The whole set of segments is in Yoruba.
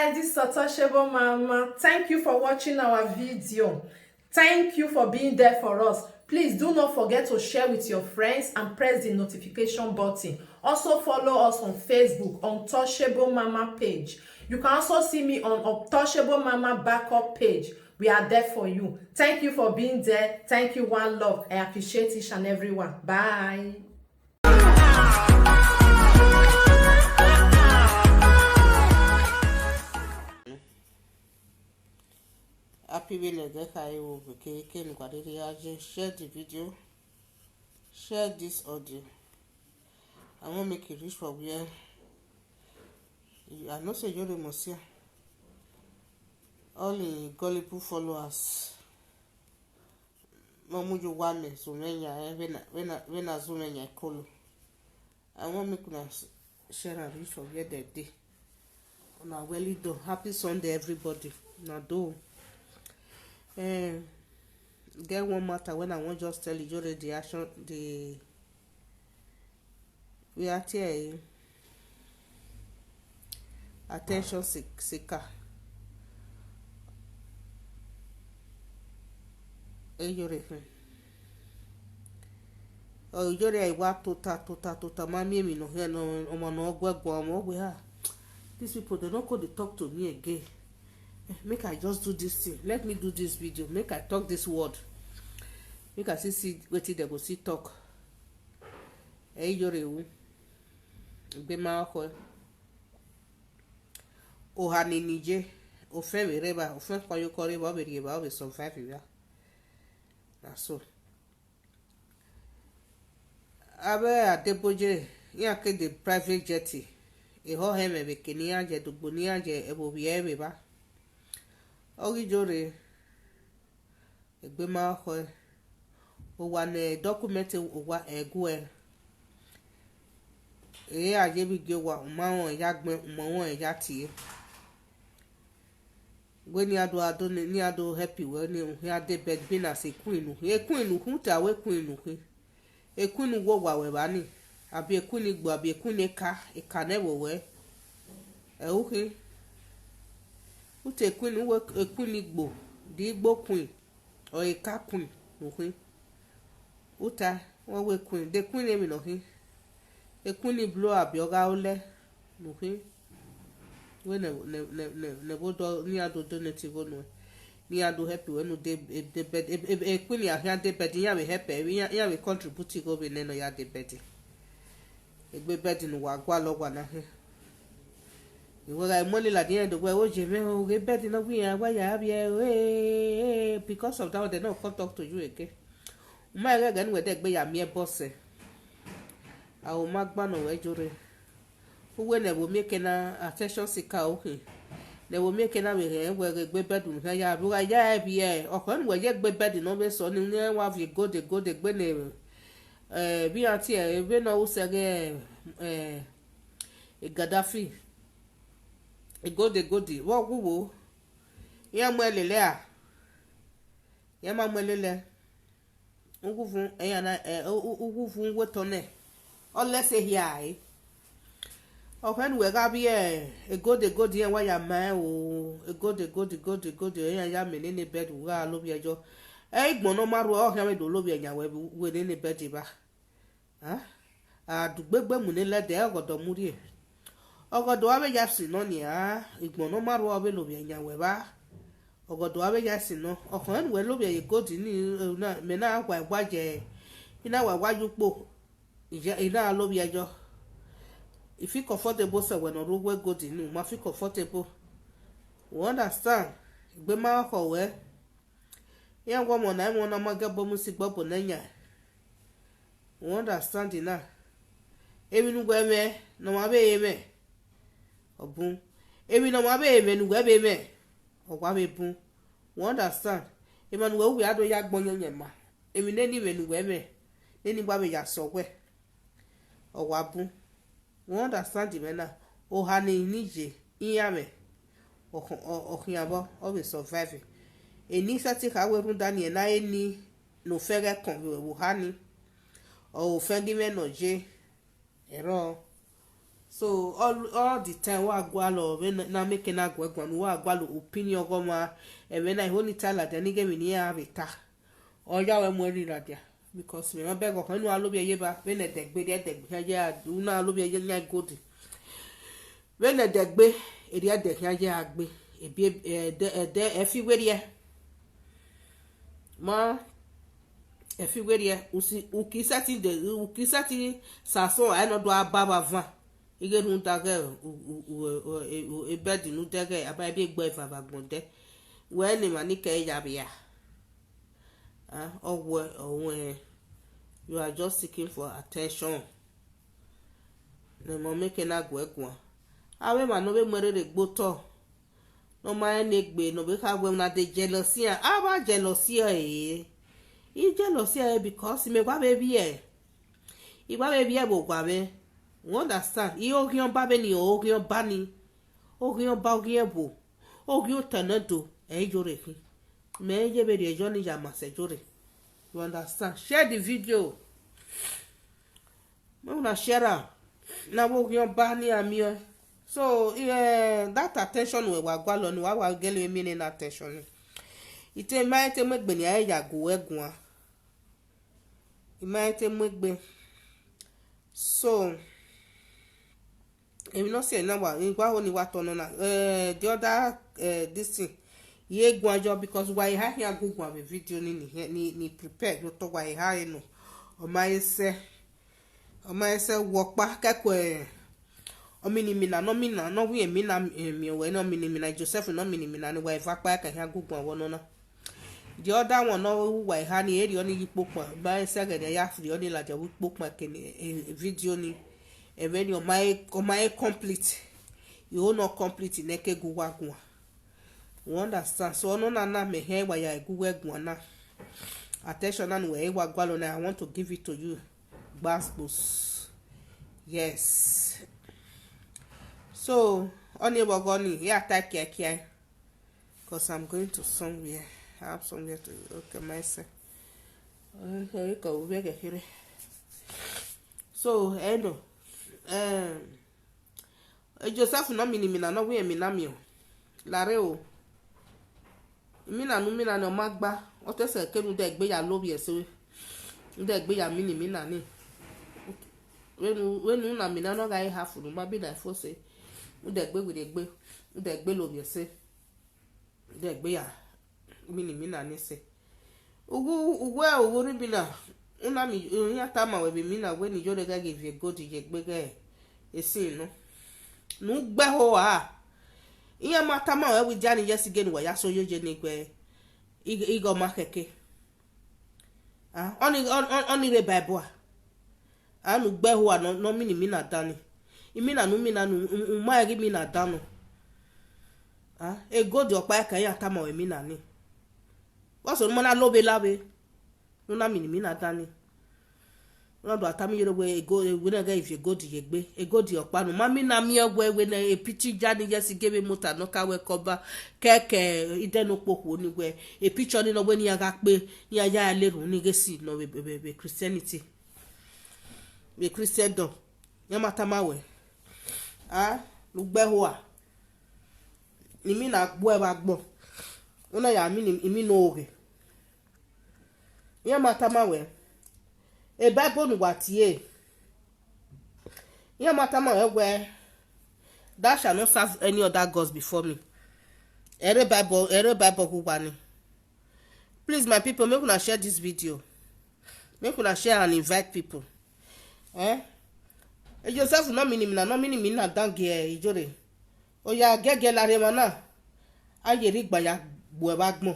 guys, this is Untouchable Mama. Thank you for watching our video. Thank you for being there for us. Please do not forget to share with your friends and press the notification button. Also follow us on Facebook, Untouchable Mama page. You can also see me on Untouchable Mama backup page. We are there for you. Thank you for being there. Thank you, one love. I appreciate each and everyone. Bye. Happy birthday, Kayo. Share the video, share this audio. I want to make it reach for where I know say Iyore must see all the gullible followers. Mamuju wame so many when I zoom in your color. I want to make us share and reach for where they day. Now, well, do happy Sunday, everybody. Now, do. Get one matter when I want just tell you the action we are here attention seeker. Iyore Iyore iwa tota mami mi no here no omo no gwegwo omo we ha. These people they don't go to talk to me again. Make I just do this thing. Let me do this video. Make I talk this word. Make I see wetin they go see talk. Iyore wu. Be ma ko. O hani nije. O fe we reba. O fe kwa yo kore ba be reba. O be survive ya. Na so. Abe adeboje. Ya ke the private jet. E ho heme be kenia je dugbo ni aje ebo bi ebe ba. Iyore egbe ma ko o wa ne document o wa egwe aje bi ge wa ma won ya gbe mo won ya ti we ni ado ni ado happy we ni ya de bed bi na se queen hu ta we queen hu e queen wo wa we ba ni abi e queen gbo abi e queen ka ne wo we okay ute queen we queen igbo di igbo queen or a car queen no queen uta won we queen the queen emi no queen e queen blow abi oga ole no queen we ne bodo ni ado donative no ni ado happy we no de bed e queen ya de bed ya we happy ya we contribute go be no ya de bed egbe bed no wa gwa lo gwa na he we got money like the end of where we bet in a way because of that they don't come talk to you again. My again with that be a mere boss. I will mark ban away Iyore. Who when they will make an attention seeker okay. They will make an away where the bedroom. I be or when we get bed in over so near what you go the benefit. Be at here, even also again a Gaddafi. Godi wo guwo ya mwelele a ya ma mwelele ugufun eya na ugufun wetone olese hiai ofen we ga bi godi en wa ya ma o godi eya ya me ni bed wa lo bi ejo igbon no maru o ya me do lo bi eyan we ni bed ba adugbegbe mu ni lede ogodo muri ogodo abe jasi no ni igbon no maru abe lo bi eyan we ba ogodo abe jasi no okon we lo bi godi ni na me na gwa je ina wa waju po ina lo bi ejo if you comfortable so when no we godi ni ma fi comfortable we understand igbe ma ko we ya gwa mo na mo na ma gbo mu si gbo na nya we understand na emi nu gwa me no ma be me obun emi no ma be me nu gwa be me ogwa be bun we understand emi nu we ado ya gbon yan ma emi ne ni we nu gwa me ni gwa be ya so we ogwa bun we understand me na o ha ni nije iya me okiabo o be survive eni sati ka we run dani na eni no fere kan we ha ni o fe gi me no je ero So all the time wa gwalo when na make na gwegwa no wa gwalo opinion goma e when I honi tala de nige mi ni ya Rita o ya we mo ri radia because me ma be go kan no alobi ye ba when e degbe ya una alobi ye nya godi when e degbe e dia de ya agbe e bi de e fi werie ma e fi werie ukisati sason ai no do ababa van ige nu dage e bed nu dage aba bi gbo ifava gbonde we ni mani ke ya bia you are just seeking for attention na mo make na gwegwa awe ma no be merere gboto no ma ne gbe no be ka gwe na de jealousy aba jealousy I jealousy because me gwa baby igba baby bo gwa be you understand I ogion ba be ni ogion ba ni ogion ba ogion bo ogion tanado Iyore fi me je be de joni ja masejore you understand share the video me una share na ogion ba ni ami so that attention we wa gwa lo ni wa gele mi ni attention ite ma ite me gbe ni ya go egun imaite mwegbe so emi no say na wa ngwa ho ni wa tono na the other this thing ye gwajo because why ha here go gwa video ni prepare yo to why ha no o ma ese work pa keko ominimina no we mi na mi we no minimina Joseph no minimina ni wa fa pa ka ha go gwa wono na the other one no why ha ni eri oni yipo pa ba segede ya free oni la je wipo pa kene video ni e when your my complete you not complete neke guwa you understand so no na me he wa ya guwa gwa na attention na we wa gwalo na I want to give it to you basbos yes so oni wagoni ya take kia because I'm going to somewhere. I have somewhere to okay myself. Okay, go over here. So, Joseph no minimina no we minamio. Lare o. Mina no magba. O te se ke nu de gbe ya lobi ese. Nu de gbe ya minimina ni. When na mina no ga half no ma be na for say. Nu de gbe we de gbe. Nu de gbe lobi ese. De gbe ya minimina ni se ugu ribina una mi ya tama we mina we ni jode ga give go di je gbege esin no gbe ho iya ma tama we wi jani yes again wa ya so yeje ni gbe igo makeke oni re bible anu gbe ho no minimina dani imina no mina no ma gi mina dano e go di opa ka ya tama we mina ni waso mo na lobe labe no na minimina dani no do atami yero we go we na ga if you go di yegbe e go di opa no mami na mi ogwe we na e picture jani yes gebe mota no ka we cover keke ide no poku ni we e picture ni no we ni aga pe ni aya leru ni gesi no be Christianity be Christendom yamata mawe lu gbe ho ni mi na gbo e ba gbo una ya mi no oge yamata mawe e bible nu watie yamata mawe we that shall not serve any other gods before me ere bible who wani please my people make una share this video make una share and invite people Joseph no minimina dange Iyore oya gege la re mana ayeri gba ya gbo e ba gbon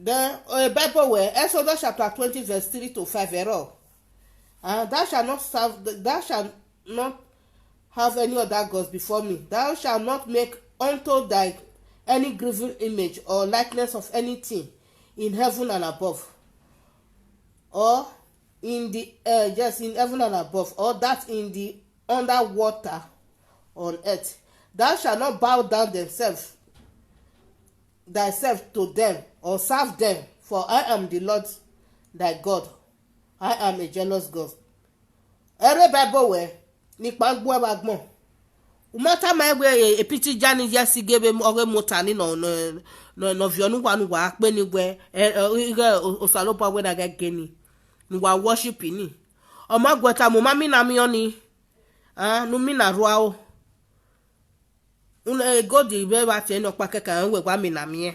then bible where Exodus chapter 20 verse 3 to 5 error thou shalt not have any other gods before me. Thou shalt not make unto thy any graven image or likeness of anything in heaven and above, or in the in heaven and above, or that in the underwater on earth. Thou shalt not bow down thyself to them or serve them, for I am the Lord thy God. I am a jealous God. Every Bible where nípa gbọ́ bá gbọ́n umata ma egbe epiti jani yesi gebe oge motani no vionu wa nu wa pe ni gbe ige osalopo we na geni nu wa worship ni o ma gweta mo mami na mi oni nu mi na ruwa o un godi be ba te no pa keka we gwa mi na mi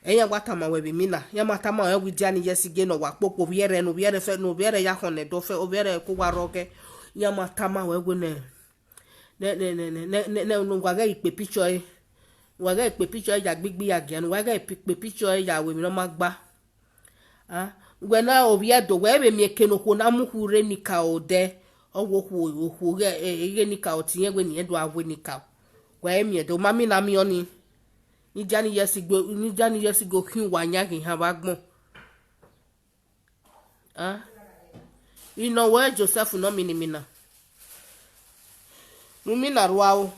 eya gwata ma we bi mi na ya mata ma we jani yesi ge no wa popo biere no biere fe no biere ya hone do fe o biere ko wa roge ya mata ma we gwe ne ngwaga ipe picture ngwaga ipe picture ya gbigbi ya gian ngwaga ipe picture ya we mi no magba ngwe na obi edo we be mi ekenoko na muhure nika ode owo ku ge ege nika otinye gwe ni edo awe nika we mi edo mami na mi oni ni jani yesi go kin wanya kin ha bagbon ino we Joseph no minimina numina ruao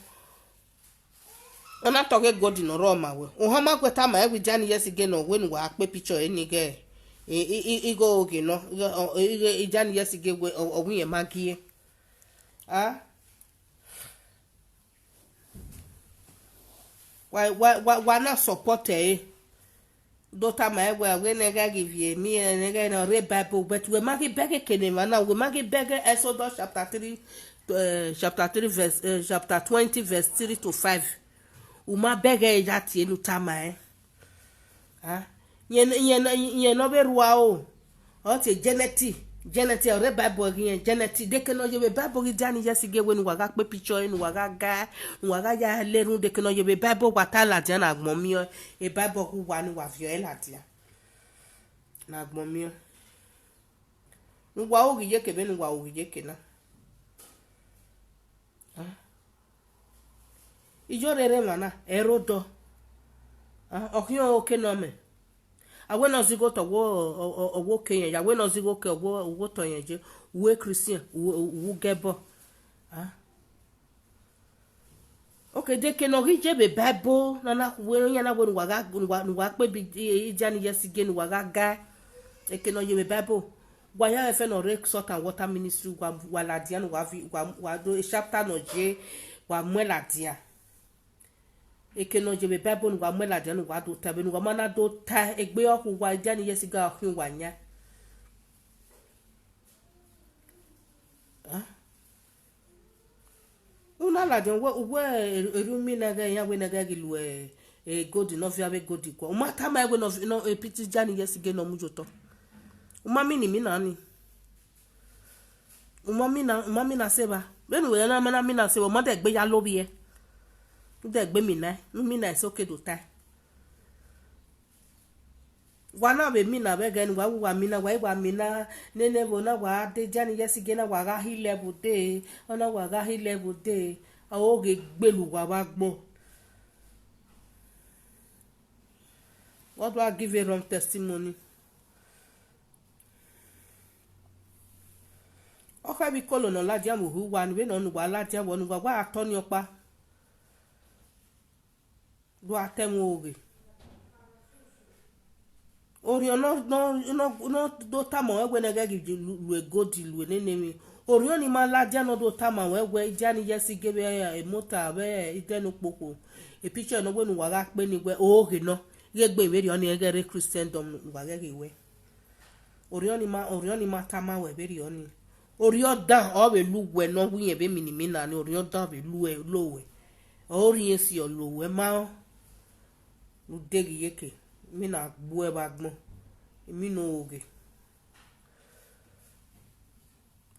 ona toge godi no roma we o ha magweta ma ewi jani yesi ge no we nu wa pe picture eni ge igo oge no jani yesi ge we owuye magie why not support dota ma ewe we nega give ye me nega no read Bible but we magi bege kenema now we magi bege Exodus chapter 20 verse 3 to 5 uma bege ya tie nu tama yen no be ruwa o te geneti read Bible yen geneti de ke no ye Bible gi dani yesi ge we nu waga pe picture nu waga ya lerun de ke no ye Bible watala dia na agbon mi Bible ku wa ni wa vio la dia na agbon mi nu wa o gi ye ke be nu wa o gi ye ke na Iyore re mana erodo okyo oke no me awe no zigo to wo Kenya ya we no zigo ke wo to yen je we Christian wo gebo okay de ke no ri je be Bible na we yan na we nu wa pe bi ijani yesi ge nu wa ga e ke no ye be Bible wa ya efe no re salt and water ministry wa la dia nu wa do chapter no je wa mwela dia eke no je be Bible nu wa mwela dia nu wa do ta be nu wa mana do ta egbe oku wa ijani yesi ga ohun wa nya una la jon we erumi na ga ya we na ga gilu godi no fi abe godi ko ma ta ma we no piti jani yesi ge no mujoto umami ni mina ni umami na seba benu we na mana mina seba mo de gbe ya lobi e de gbe mi na nu mina is okay do ta wana be mina be gen wa mina nene bo na wa de jani yesi ge na wa ga hi level de ona wa ga hi level de awo ge gbelu wa gbo what do I give a wrong testimony oka bi kolo no ladia mo hu wa ni no nu wa ladia wo nu wa atoni opa do atemu oge Orio no do tama we na ga gi lu godi lu nene mi Orio ni ma ladia no do tama we jani yesi gebe e mota be idenu popo e picture no we nu wa ga pe ni we oge no ye gbe we ri oni egere Christendom wa ga gi we Orio ni ma tama we be ri oni Orio da o be lu we no wi e be minimi na ni Orio da be lu e lowe ori esi o lowe ma u degi yeke mi na gbu e ba gbon mi no oge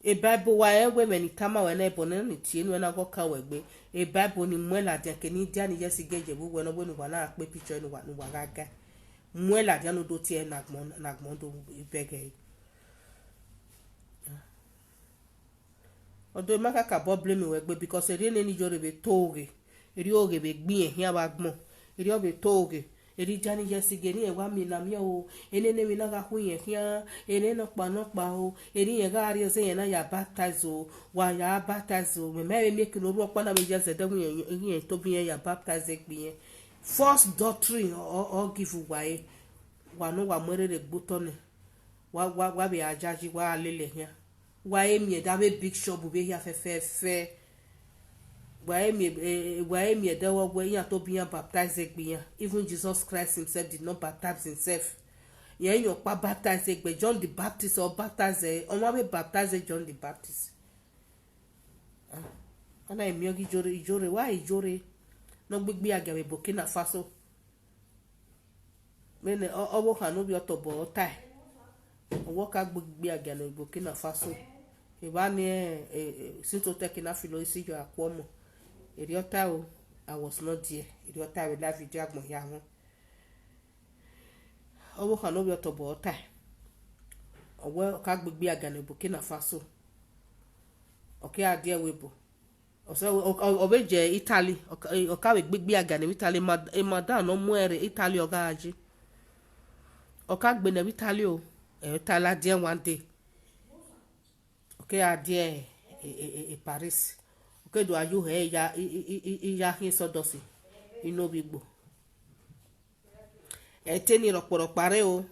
e Bible wa e we meni tama we na ebo ni tie nu na go ka we gbe e Bible ni mwela dia ke ni dia ni yesi geje bu we no bo nu wa na pe picture nu wa gaga mwela dia no do tie na gbon do bege odo maka ka problem we gbe because eri ni jore be toge eri oge be gbin ehia ba gbon eri obe toge eri jani yesi ge ni e wa mi na mi o enene mi na ga hu yen ehia ene no pa o eri yen ga ari se yen na ya baptize o wa ya baptize o me make no ro pa na me just de hu yen to bi yen ya baptize gbi yen false doctrine or give away wa no wa mere re gboto ne wa be ajaji wa lele ehia Why me that big shop be here fe why me there were here to be baptized even Jesus Christ himself did not baptize himself. Yeah, you pa baptized by John the Baptist or baptized on what baptized John the Baptist. And I am Iyore, why Iyore? No big be again Burkina Faso. When all can be auto tie. Work out big be again Burkina Faso. Ibani since to take enough philosophy you are quomo. Idiota, I was not there. Idiota with life with Jack Moyamo. Owo kan no be otobo tai owo ka gbegbe agane Burkina Faso okay adie webo oso obeje Italy o ka we gbegbe agane Italy madam no muere Italy oga aji o ka gbe na Italy o Italy adie one day okay adie Paris okay do ayu he ya hin sodosi ino bigbo eteni rokporo pare o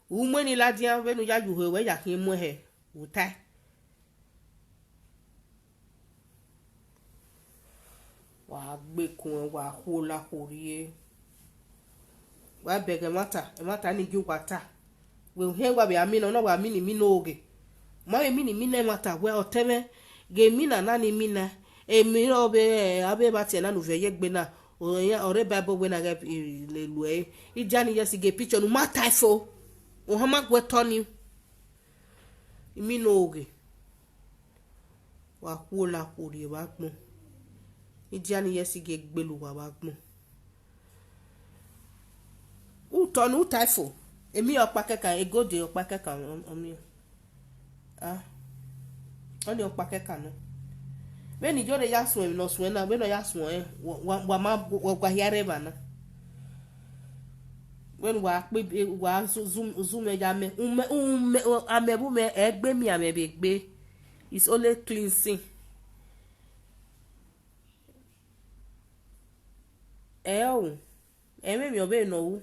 umweni ladia venu ya yuhe we ya kin mu he utai wa gbe kun wa hola horie wa bege mata ni gi wata we he wa be amina no wa mini no oge ma be mini mata we oteme ge mina na ni mina emi obe abe bati na nu veye gbe na ore bible when I get lelue ijani yes ge picture no matter fo o hama gwetoni imi no oge wa kula kuri wa gbon ijani yes ge gbelu wa gbon u tonu taifo emi opa keka egode opa keka omi oni opa keka no when you just ya swim no swim na when you ya swim wa hiare bana when wa zoom ya me amebu me egbe mi amebe gbe is only cleansing eme mi obe no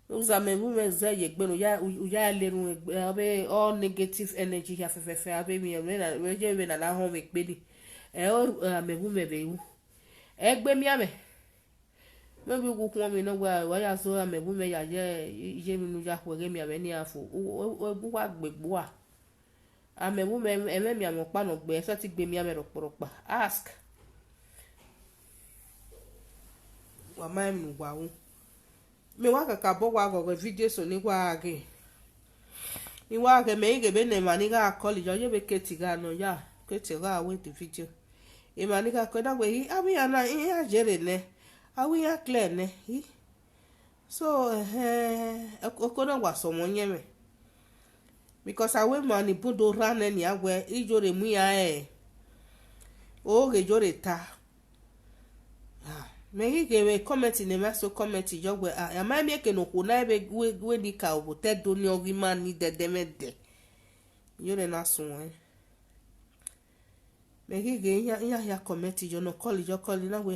uza mebu me ze yegbe no ya lerun abe all negative energy ya fefefe abe mi na we je na ho me gbe ni amebu mebe egbe mi ame mebi gukun mi no wa ya so amebu me ya je mi nu ja kwere mi ame ni afo obu wa gbegbo a amebu me eme mi amo pa no gbe so ti gbe mi ame roporopa ask wa ma mi gwa wu me wa kaka bo wa go video so ni wa age ni wa age me ige be ne mani ga call jo ye be keti ga no ya keti ga we the video imani ka ko dagwe hi abi ana ya jere ne awi ya clear ne hi so okono wa so mo nyeme because awe mani budo ran ni agwe ijore mu ya o ge jore ta me ge we comment ni ma so comment jogwe ama mi ke no ko na be we di ka o te do ni ogi man ni dedemede yore na sun megi ge ya comment jo no call na we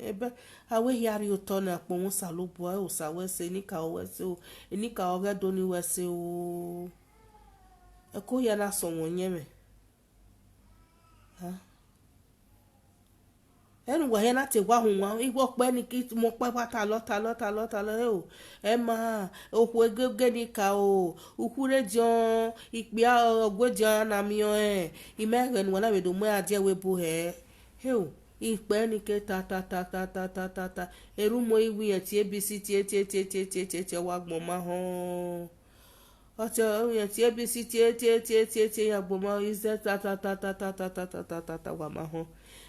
ebe awe yari uto na po mo salobo o sawe se ni ka o wese o ni ka o ga do ni wese o e ko ya na so won yeme enu wa ya na te wa hun wa igbo pe ni ki mo pe pata lo o e ma oku egege ni ka o ukure jon ipe ogwe jon na mi o imeren wona we do mo adie we bo o ipe ni ke ta eru mo iwi e ti abc ti wa gbon ma ho ojo ye ti abc ti ya gbon ma is ta wa ma ho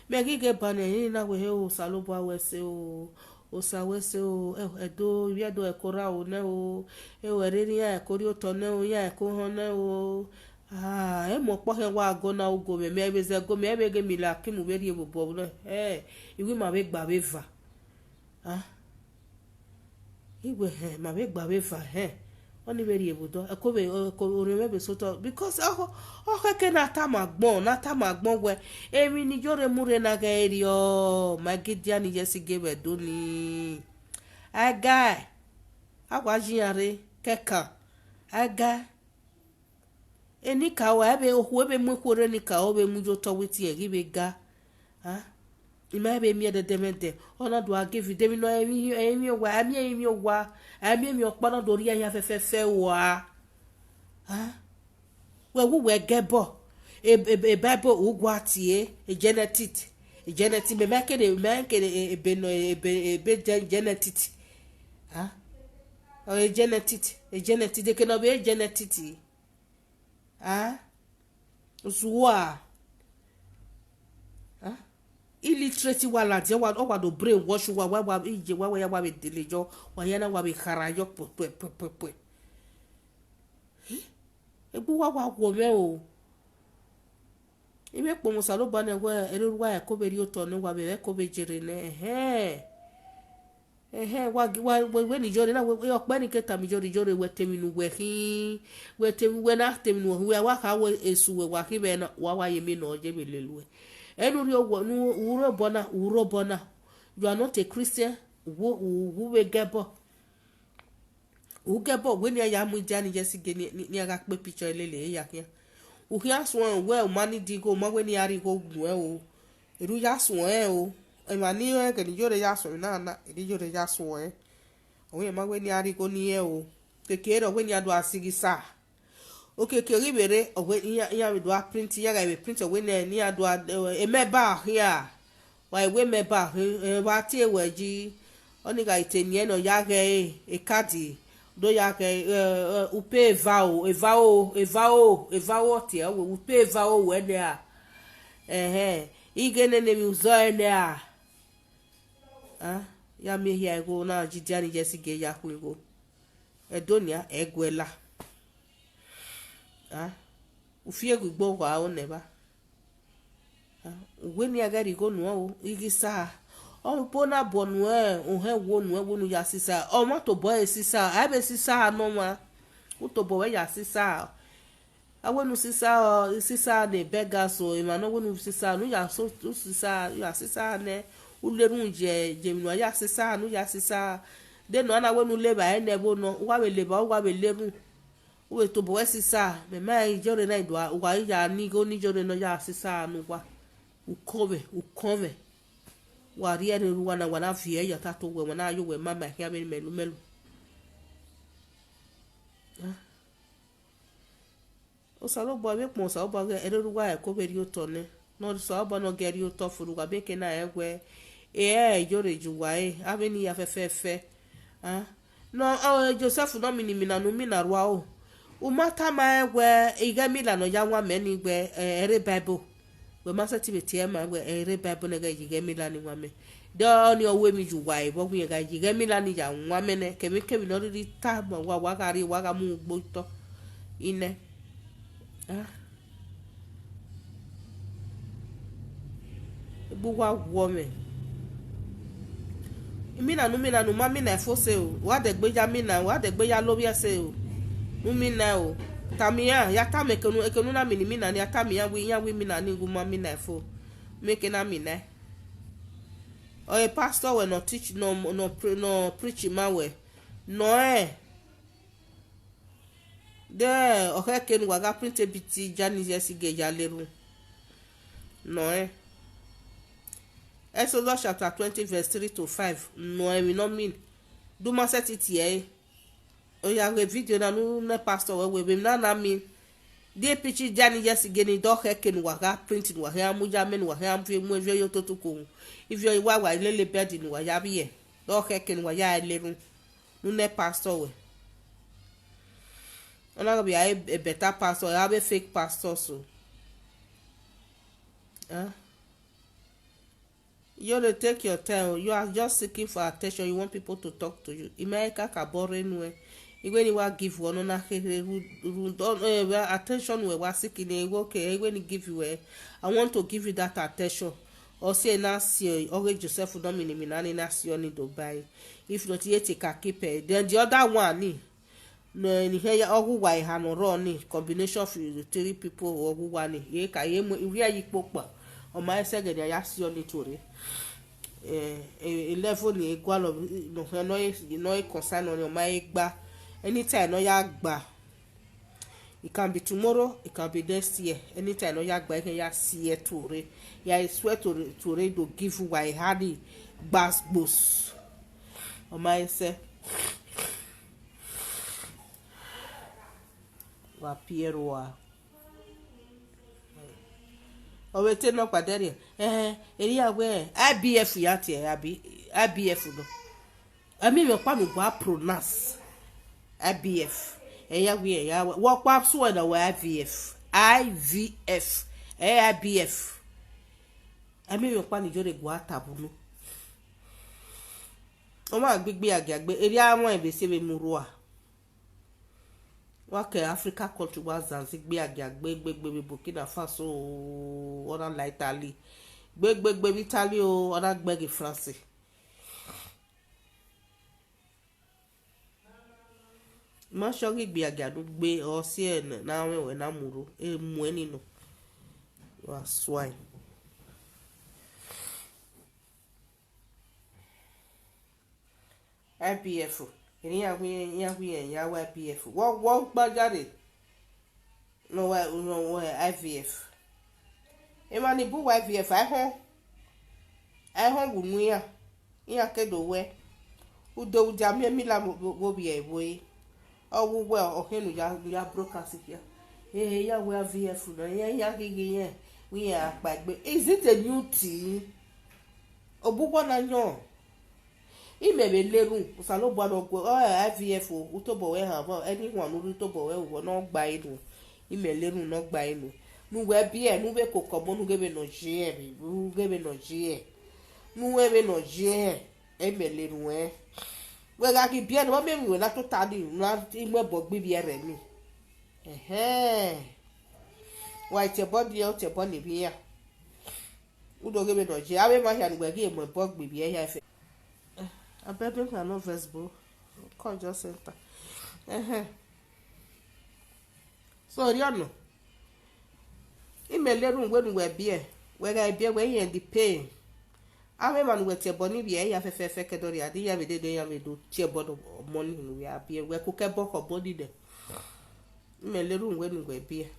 megi ge bane ni na we o salobo awese o sawese o edo yedo ekora o ne o ewere ni ya ekori oto ne o ya eko ho ne o e mo po he wa go na ugo me ebe ze go me ebe ge mi la ki mu be ri ebobo no iwi ma be gba be va igwe ma be gba be va oni be ri ebodo ekobe ore me be soto because ke na ta magbon we emi ni jore mure na ga eri o magidia ni yesi gebe do ni aga agwa jiare keka aga eni ka o ebe ohu ebe mu kwore ni ka o be mu jo to witi e gibe ga ha ima ebe mi de demede ona do give dem no emi wa ami okpana do ri ya fefe wa ha we gebo e bible ugwa tie e genetic me make e be no e be genetic ha o e genetic de ke no be genetic ha zuwa ha illiterate wala je wa do brain wash wa ije wa ya wa be delejo wa ya na wa be kharajo pe egbu wa wo me o ime po mo salo ba na wa eruwa ya ko be ri oto ni wa be ko be jere ne we ni jore na we ope ni keta mi jore we temi nu we temi we na temi nu we wa ka we esu we wa ki be na wa ye mi no je be lelu enu ri owo nu uro bona you are not a Christian wo we gebo we ni ya mu jani jesi ge ni aga pe picture lele ya kia uhia suon we mani digo ma we ni ari go gun o eru ya suon o e ma ni e ke ni jore ya suon na ri jore ya suon o ye ma we ni ari go ni e o kekere we ni adu asigisa o kekere bere o we ya we do print ya ga we print o we ni adu e meba here wa we meba wa ti e we ji oni ga iteni e no ya ge e kadi do ya ke upe evao ti o upe evao we ne a igene ne mi uzo ne a ya mi hia ego na jidiani jesi ge ya ku ego edonia egwela ufie gbogbo wa o ne ba we ni agari go nu o igisa o po na bonu ohe wonu ya sisa o mo to boy sisa abe sisa no ma o to boy ya sisa awonu sisa ne bega so e ma no wonu sisa no ya so sisa ya sisa ne ulerun je mi no ya sisa no ya sisa de no na wonu leba ene bo no wa be leba wa be lerun o to boy sisa me ma ijore na idwa wa ya ni go ni jore no ya sisa no wa ukove waria ni ruwana wana vie ya tatu we wana yo we mama ya melu o salo bo be pon sa bo ge eruwa e ko be ri oto ne no so bo no ge ri oto furu wa be ke na egwe yore juwa ave ni ya fefe no Joseph no minimina no mina ruwa o umata ma egwe iga mila no ya nwa me ni gbe ere bible we masa ti betie ma we ere bible na ga yige milani wame do ni owe mi ju wai bo gun ga yige milani ja wame ne kemi no ri ta ma wa gari wa ga mu gboto ine bu wa wo me mina no ma mina fo se o wa de gbe ya lo bi ese o mu mina o tamia ya ta ekenu na mini na ya tamia we mina ni gu ma mina fo make na mina o a pastor we no teach no preach ma we no de o he ken wa ga print biti jani yesi ge ya leru no Exodus chapter 20 verse 3 to 5 no we no mean do ma set it here o ya we video na no pastor we na mean de pichi jani yesi ge ni do he ken wa ga print wa ha mu ja men wa ha mu yo to ko if you wa lele bed ni wa ya bi e do he ken wa ya leru no pastor we ona go be a better pastor ya be fake pastor so you don't take your time. You are just seeking for attention. You want people to talk to you. America ka boring we. When you want give one na attention we was seeking okay. When you give you I want to give you that attention. Or say na see or Joseph no minimina na see on Dubai. If not yet take a keep then the other one ni no ni here ogu wa ha no run ni combination of three people ogu wa ni ye ka ye we are yipopa. O ma ese gede ya si oni tori level ni equal of no concern on o ma gba anytime no ya gba It can be tomorrow, it can be next year. Anytime no ya gba ya see to re. Ya swear to re to give why hadi basbos. O my say wa pieroa. O we te no padere. Eri awe IBF ya tie IBF no. I mean your pa me go pronounce IBF. Eya we ya wo kwa so na wa IVF IBF I mean your pa ni jore go atabu no o ma gbegbe agagbe eri awon ebe se be muru a wa ke Africa country wa Zanzibar agagbe gbegbe Burkina Faso ona la Italy gbegbe Italy o ona gbege France ma shogi gbe agadu gbe o si en na we na muru emu eni no wa swine IPF eni ya IPF wo gbajare no IVF e ma ni bu IVF I hon wunu ya kedo we udo uja mi la go bi e boy oh well ohenu ya broadcast here ya we IVF no ya gigi we are gbagbe is it a new thing obugbo na yan imebe lerun usalo gba no go IVF o to bo we have anyone no to bo we wo no gba inu ime lerun no gba inu nu we bi e nu we kokobo nu gebe no je nu gebe no je nu we be no je ime lerun we ga ki bi e no me mi la to tadi na ime bo gbe bi ere mi wa te body o te body bi ya udo gebe no je abe ma ya ni gbe gi mo bo gbe bi e ya fe abebe ka no Facebook call just center so riano imelerun we nu we bi e we ga bi e we yen di pain abe ma nu we te bo ni bi e ya fe kedori adi ya be de ya be do te bo do money nu ya bi e we ko ke bo ko body de imelerun we nu we bi e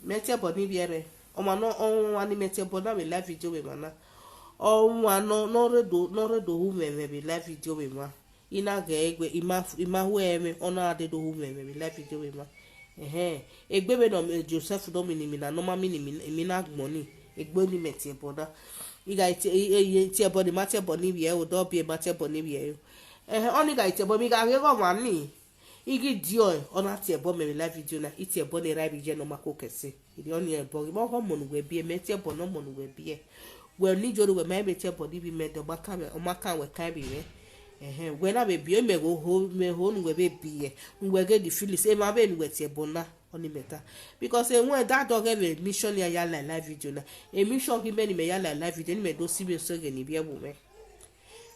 me te bo ni bi ere o ma no on ani me te bo na me live video we mana ọnwa no redo hu meme bi live video we ma ina ga egwe ima hu eme ona ade do hu meme bi live video we ma egbe be no Joseph do mi na normal mi na gboni egbe ni meti eboda iga ti ebodi ma ti ebodi bi e o do bi ma ti ebodi bi e oni ga ti ebo mi ga ge go ma ni igi dio ona ti ebo meme live video na iti ebo ni right je no mako kese idi oni ebo mo ko mo nu we bi e meti ebo no mo nu we bi e we ni joro we ma be te body bi me do maka we kan bi we we na be bi me ho nu we be bi e we get the feelings e ma be nu we te bona oni meta because when that dog have a mission ya live video na a mission ki me ni me ya live video ni me do si be so ge ni bi e bu me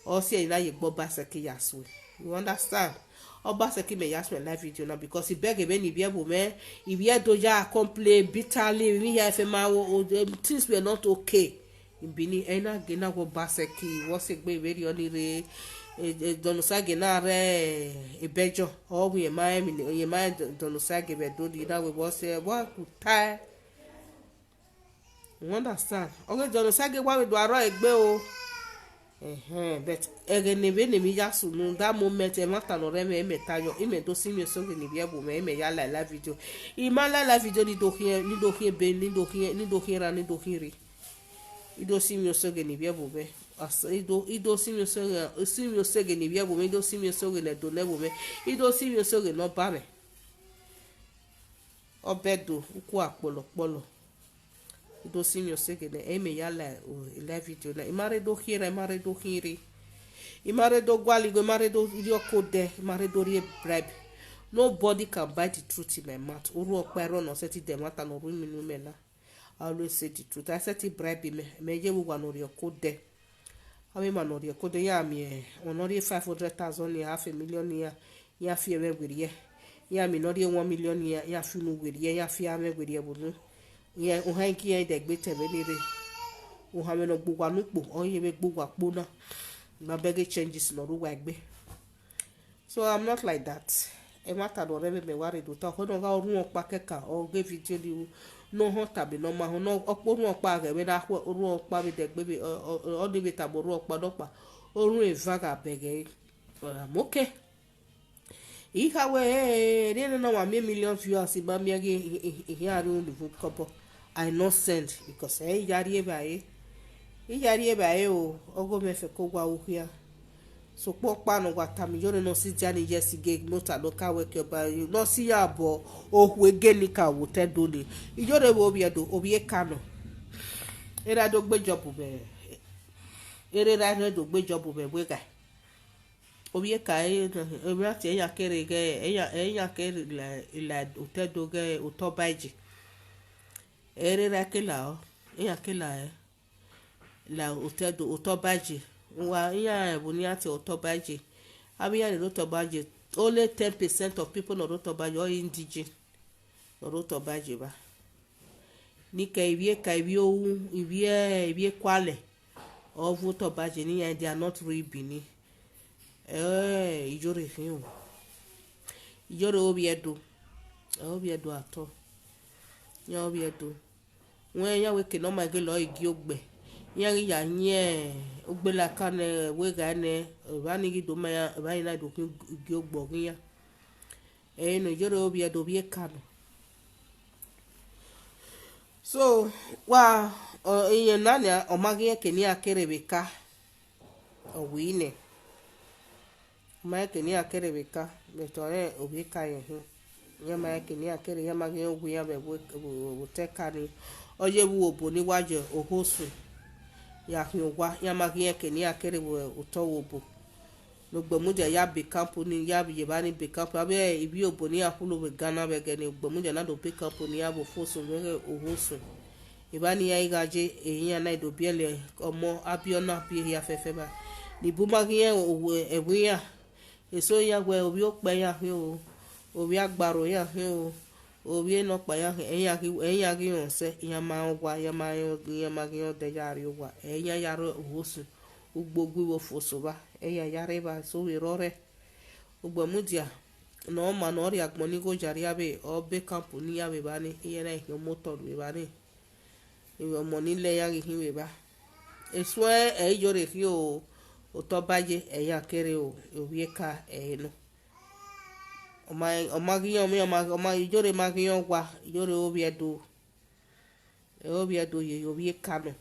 o se ina ye gbo ba se ki yaso you understand o ba se ki me yaso live video na because e beg be ni bi e bu me e bi e do ja complain bitterly we ya fe ma things were not okay bini ena gena go baseki wo se gbe very onire donosage na re ebejo o we ma donosage be do di na we wo se wa kuta you understand o ge donosage wa we do aro egbe o but egene be ne mi ya sunu that moment e mata no re me tayo ime do si mi so ge ni bi ebu me ya la video I ma la video ni do hie be ni do hie ido simio soge ni bia bobe ido simio soge ni bia bobe ido simio soge le do le bobe ido simio soge no ba me obedo uku apolo ido simio soge ne eme ya la video na imare do hiri imare do gwali go imare do idio code imare do rie bribe nobody can buy the truth in my mouth uru opero no seti dem ata no ru mi nu me na I always say the truth. I said it bribe me je wo no your code. Ame ma no your code ya mi onori 500,000 ya half a million ya fi ewe gwiri ya mi no 1 million ya fi nu gwiri ya fi ame gwiri bulu ya o han ki ya de gbe tebe ni re o ha me no gbugwa nupo o ye be gbugwa po na na beg changes no ru wa gbe so I'm not like that. e mata do rebe me ware do ta ko no ga ru opa keka o ge video di no ho tabi no ma ho no opo ru opa ge be da ru opa be de gbe be o de be tabo ru opa do pa o ru e vaga bege moke ika we re no wa million viewers ba mi ge here ru the vote couple I not send because yari e ba e o ogo me fe ko gwa uhia so po pa no gwata mi yore no si jani yes ge mota no ka we ke ba no si ya bo ohu ege ni ka wo te do ni yore bo obi e ka no era do gbe job be ere ra no do gbe job be we ga obi e ka obi ati e ya kere ge e ya kere la o te do ge o to baiji ere ra ke la o e ya ke la la o te do o to baiji wa iya ebuni ati otobaji abiya ni otobaji only 10% of people no otobaji or indigene no otobaji ba ni ka ibi owu ibi kwale of otobaji ni they are not real bini ijore fin o ijore obi edo ato ya obi edo wen ya we ke no ma ge lo igi ogbe yangi ya nye ogbela kane wega ne bani gi do ma bani na do gi ogbo ya no joro obi edo bi kanu so wa iye nanya omagi ke ni akerebeka owine ma ke ni akerebeka betore obi ka ye hu ya ma ke ni akere ya magi ogu ya be wo te kani oye wu obo ni waje ohosu ya hiwa ya magi eke ni akere wo utowobo no gbemude ya be company ya bi ba ni be company abe ibi obo ni akulo be Ghana be gene gbemude na do be company ya bo fosun we ohosun ibani ya igaje eyin na do biele omo abiona bi ya fefe ba ni bu magi ewu ya eso ya we obi ope ya he o obi agbaro ya he o obi no pa ya eya gi on se ya ma gwa ya ma gi o de ya ri gwa eya ya ro wosu ugbogbu wo foso ba eya ya re ba so we rore ugbo mudia no ma no ri agbon ni go jari abe o be company ya be ba ni iye na ihe motor be ba ni iwe mo ni le ya gi we ba eso yore ki o to baje eya kere o obi ka no omagiyan mi oma ijore magiyan wa ijore obi edo ye obi kanu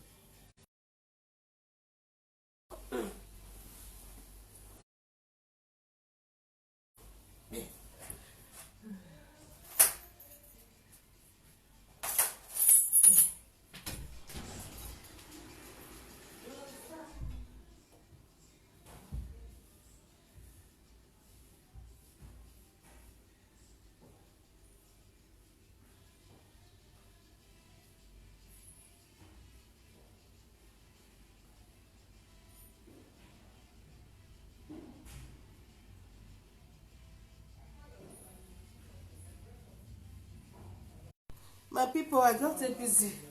my people I just dey busy